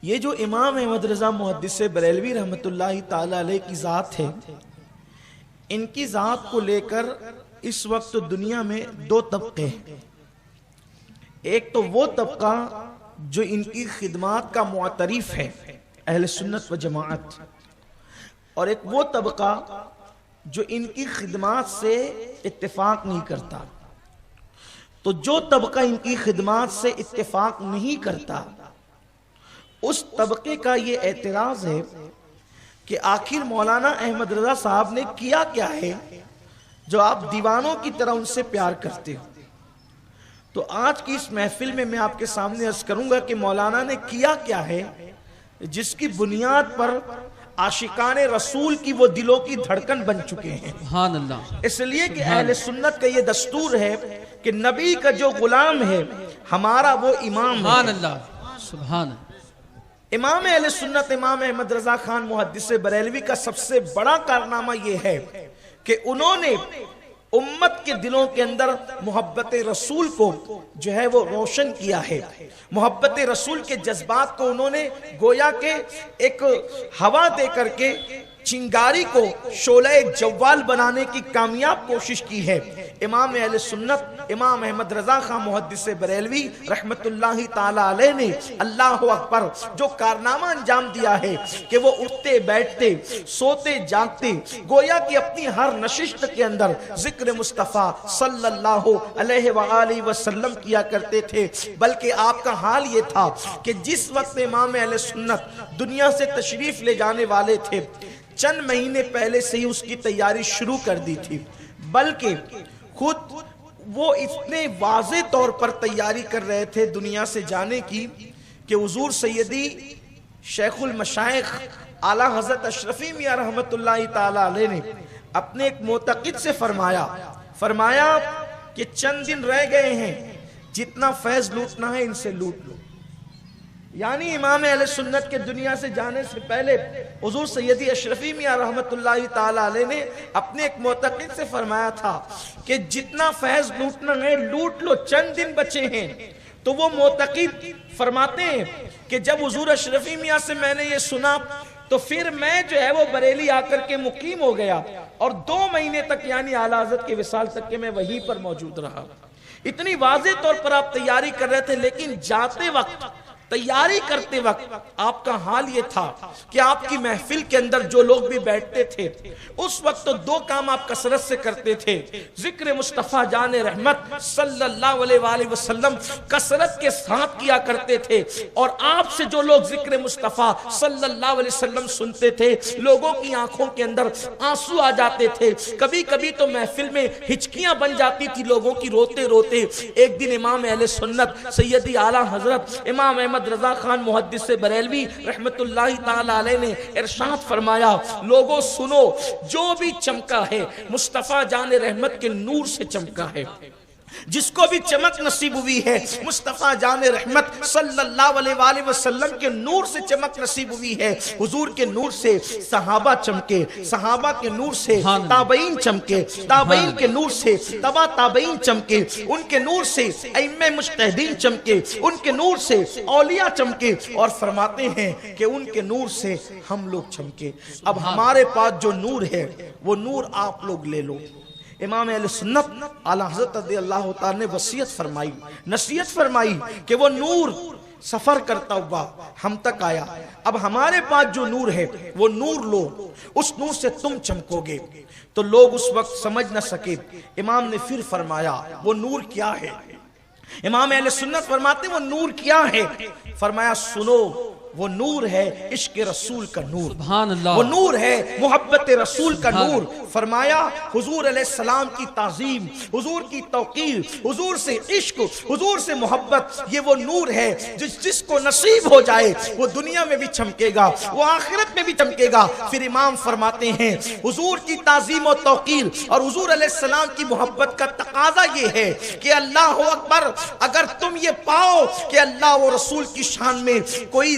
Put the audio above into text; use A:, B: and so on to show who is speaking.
A: یہ جو امام احمد رضا محدث بریلوی رحمت اللہ تعالی علیہ کی ذات ہے، ان کی ذات کو لے کر اس وقت دنیا میں دو طبقے ہیں۔ ایک تو وہ طبقہ جو ان کی خدمات کا معترف ہے، اہل سنت و جماعت، اور ایک وہ طبقہ جو ان کی خدمات سے اتفاق نہیں کرتا۔ تو جو طبقہ ان کی خدمات سے اتفاق نہیں کرتا، اس طبقے کا یہ اعتراض ہے کہ آخر مولانا احمد رضا صاحب نے کیا کیا ہے جو آپ دیوانوں کی طرح ان سے پیار کرتے ہو۔ تو آج کی اس محفل میں آپ کے سامنے عرض کروں گا کہ مولانا نے کیا کیا ہے جس کی بنیاد پر عاشقان رسول کی وہ دلوں کی دھڑکن بن چکے ہیں۔
B: سبحان اللہ۔
A: اس لیے کہ اہل سنت کا یہ دستور ہے کہ نبی کا جو غلام ہے ہمارا وہ امام ہے۔
B: سبحان اللہ، سبحان اللہ۔
A: امام اہل سنت امام احمد رضا خان محدث بریلوی کا سب سے بڑا کارنامہ یہ ہے کہ انہوں نے امت کے دلوں کے اندر محبت رسول کو جو ہے وہ روشن کیا ہے۔ محبت رسول کے جذبات کو انہوں نے گویا کہ ایک ہوا دے کر کے چنگاری کو شعلہ جوال بنانے کی کامیاب کوشش کی ہے۔ امام اہل سنت امام احمد رضا خان محدث بریلوی رحمت اللہ تعالی علیہ نے اللہ اکبر جو کارنامہ انجام دیا ہے کہ وہ اٹھتے بیٹھتے سوتے جاگتے گویا کہ اپنی ہر نشست کے اندر ذکر مصطفیٰ صلی اللہ علیہ وآلہ وسلم کیا کرتے تھے، بلکہ آپ کا حال یہ تھا کہ جس وقت امام اہل سنت دنیا سے تشریف لے جانے والے تھے، چند مہینے پہلے سے ہی اس کی تیاری شروع کر دی تھی، بلکہ خود وہ اتنے واضح طور پر تیاری کر رہے تھے دنیا سے جانے کی کہ حضور سیدی شیخ المشائخ اعلیٰ حضرت اشرفی میاں رحمت اللہ تعالی علیہ نے اپنے ایک معتقد سے فرمایا کہ چند دن رہ گئے ہیں، جتنا فیض لوٹنا ہے ان سے لوٹ لو۔ یعنی امام اہل سنت کے دنیا سے جانے سے پہلے حضور سیدی اشرفی میاں رحمت اللہ تعالی علیہ نے اپنے ایک معتقد سے فرمایا تھا کہ جتنا فیض لوٹنا ہے لوٹ لو، چند دن بچے ہیں۔ تو وہ معتقد فرماتے ہیں کہ جب حضور اشرفی میاں سے میں نے یہ سنا تو پھر میں جو ہے وہ بریلی آ کر کے مقیم ہو گیا، اور 2 مہینے تک یعنی اعلیٰ حضرت کے وصال تک کے میں وہیں پر موجود رہا۔ اتنی واضح طور پر آپ تیاری کر رہے تھے، لیکن جاتے وقت تیاری کرتے وقت آپ کا حال یہ تھا کہ آپ کی محفل کے اندر جو لوگ بھی بیٹھتے تھے اس وقت تو 2 کام آپ کثرت سے کرتے تھے، ذکر مصطفیٰ جان رحمت صلی اللہ علیہ وآلہ وسلم کثرت کے ساتھ کیا کرتے تھے، اور آپ سے جو لوگ ذکر مصطفیٰ صلی اللہ علیہ وسلم سنتے تھے لوگوں کی آنکھوں کے اندر آنسو آ جاتے تھے، کبھی کبھی تو محفل میں ہچکیاں بن جاتی تھی لوگوں کی روتے روتے۔ ایک دن امام اہل سنت سیدی اعلیٰ حضرت امام احمد رضا خان محدث بریلوی رحمت اللہ تعالی علیہ نے ارشاد فرمایا، لوگوں سنو، جو بھی چمکا ہے مصطفیٰ جان رحمت کے نور سے چمکا ہے۔ جس کو بھی چمک نصیب ہوئی ہے مصطفیٰ جان رحمت صلی اللہ علیہ وآلہ وسلم کے نور سے چمک نصیب ہوئی ہے۔ حضور کے نور سے صحابہ چمکے، صحابہ کے نور سے تابعین چمکے، تابعین کے نور سے تبع تابعین چمکے، ان کے نور سے ائمہ مجتہدین چمکے، ان کے نور سے اولیاء چمکے، اور فرماتے ہیں کہ ان کے نور سے ہم لوگ چمکے۔ اب ہمارے پاس جو نور ہے وہ نور آپ لوگ لے لو۔ امام اہل سنت اعلیٰ حضرت رضی اللہ تعالیٰ نے وصیت فرمائی، نصیحت فرمائی کہ وہ نور سفر کرتا ہوا ہم تک آیا، اب ہمارے پاس جو نور ہے وہ نور لو، اس نور سے تم چمکو گے۔ تو لوگ اس وقت سمجھ نہ سکے، امام نے پھر فرمایا وہ نور کیا ہے؟ امام اہل سنت فرماتے ہیں وہ نور کیا ہے؟ فرمایا سنو، وہ نور ہے عشق رسول کا نور،
B: سبحان اللہ،
A: وہ نور ہے محبت رسول کا نور۔ فرمایا حضور علیہ السلام کی تعظیم، حضور کی توقیر، حضور سے عشق، حضور سے محبت، یہ وہ نور ہے جس کو نصیب ہو جائے وہ دنیا میں بھی چمکے گا، وہ آخرت میں بھی چمکے گا۔ پھر امام فرماتے ہیں حضور کی تعظیم و توقیر اور حضور علیہ السلام کی محبت کا تقاضا یہ ہے کہ اللہ اکبر، اگر تم یہ پاؤ کہ اللہ و رسول کی شان میں کوئی